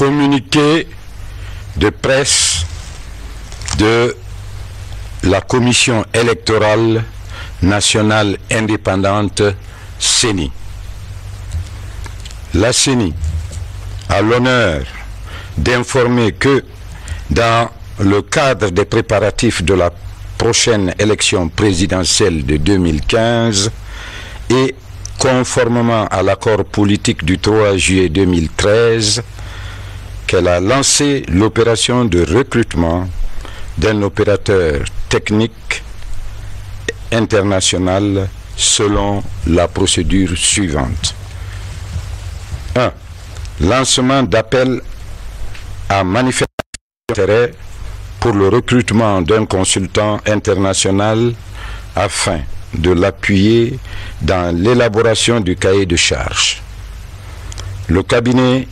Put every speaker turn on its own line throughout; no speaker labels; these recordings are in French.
Communiqué de presse de la Commission électorale nationale indépendante CENI. La CENI a l'honneur d'informer que dans le cadre des préparatifs de la prochaine élection présidentielle de 2015 et conformément à l'accord politique du 3 juillet 2013, qu'elle a lancé l'opération de recrutement d'un opérateur technique international selon la procédure suivante. 1. Lancement d'appel à manifestation d'intérêt pour le recrutement d'un consultant international afin de l'appuyer dans l'élaboration du cahier de charges. Le cabinet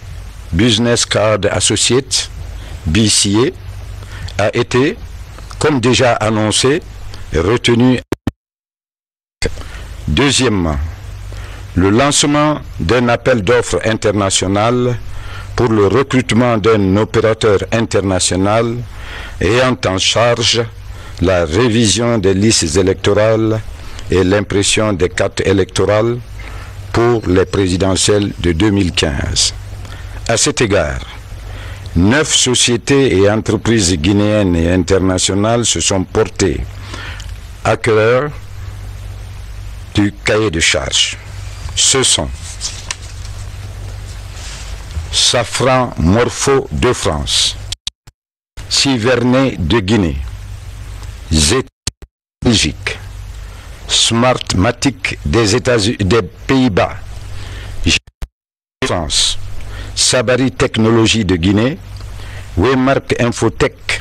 Business Card Associates, BCA, a été, comme déjà annoncé, retenu. Deuxièmement, le lancement d'un appel d'offres international pour le recrutement d'un opérateur international ayant en charge la révision des listes électorales et l'impression des cartes électorales pour les présidentielles de 2015. À cet égard, 9 sociétés et entreprises guinéennes et internationales se sont portées acquéreurs du cahier de charges. Ce sont Safran Morpho de France, Sivernet de Guinée, ZT de Belgique, Smartmatic des Pays-Bas, France, Sabari Technologies de Guinée, Wemark Infotech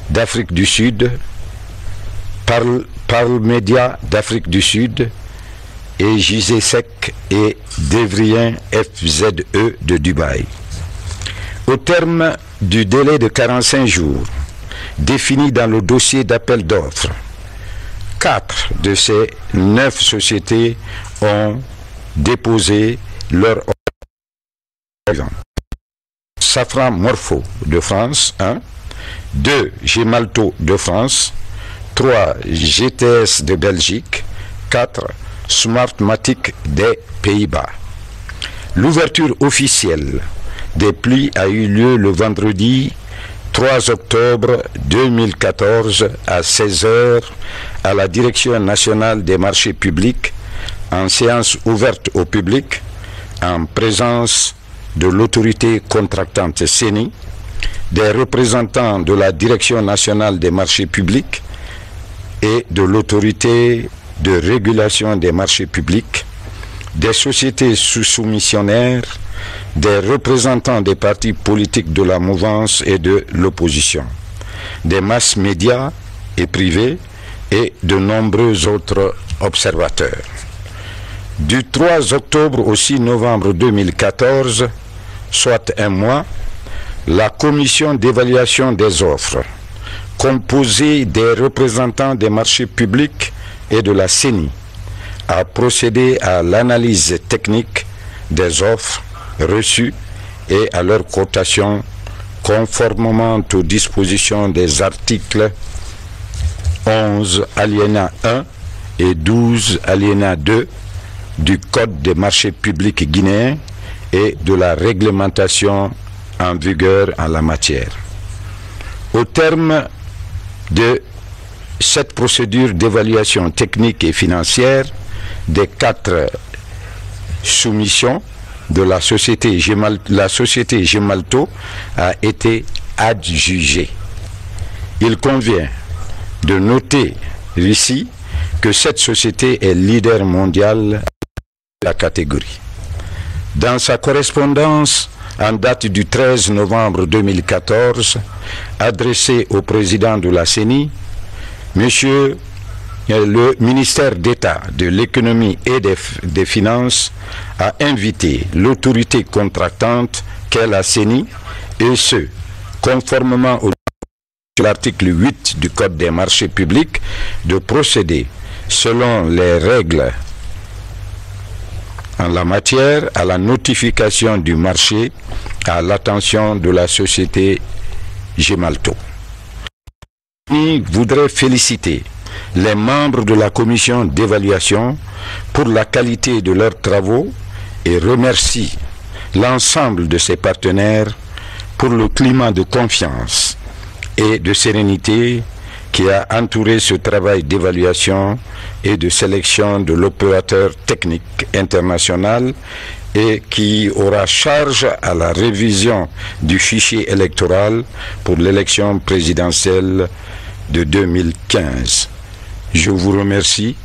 d'Afrique du Sud, Parle Media d'Afrique du Sud et JZSec et Devrien FZE de Dubaï. Au terme du délai de 45 jours défini dans le dossier d'appel d'offres, 4 de ces 9 sociétés ont déposé leur offre. Safran Morpho de France, 1, 2 Gemalto de France, 3 GTS de Belgique, 4 Smartmatic des Pays-Bas. L'ouverture officielle des plis a eu lieu le vendredi 3 octobre 2014 à 16h à la Direction nationale des marchés publics en séance ouverte au public en présence de l'autorité contractante CENI, des représentants de la Direction nationale des marchés publics et de l'autorité de régulation des marchés publics, des sociétés sous-soumissionnaires, des représentants des partis politiques de la mouvance et de l'opposition, des masses médias et privés et de nombreux autres observateurs. Du 3 octobre au 6 novembre 2014, soit un mois, la commission d'évaluation des offres, composée des représentants des marchés publics et de la CENI, a procédé à l'analyse technique des offres reçues et à leur cotation conformément aux dispositions des articles 11 alinéa 1 et 12 alinéa 2 du Code des marchés publics guinéens et de la réglementation en vigueur en la matière. Au terme de cette procédure d'évaluation technique et financière des 4 soumissions de la société Gemalto a été adjugée. Il convient de noter ici que cette société est leader mondial de la catégorie. Dans sa correspondance en date du 13 novembre 2014, adressée au président de la CENI, Monsieur le ministère d'État de l'économie et des finances a invité l'autorité contractante qu'est la CENI, et ce, conformément au l'article 8 du Code des marchés publics, de procéder selon les règles en la matière à la notification du marché à l'attention de la société Gemalto. Je voudrais féliciter les membres de la commission d'évaluation pour la qualité de leurs travaux et remercie l'ensemble de ses partenaires pour le climat de confiance et de sérénité qui a entouré ce travail d'évaluation et de sélection de l'opérateur technique international et qui aura charge à la révision du fichier électoral pour l'élection présidentielle de 2015. Je vous remercie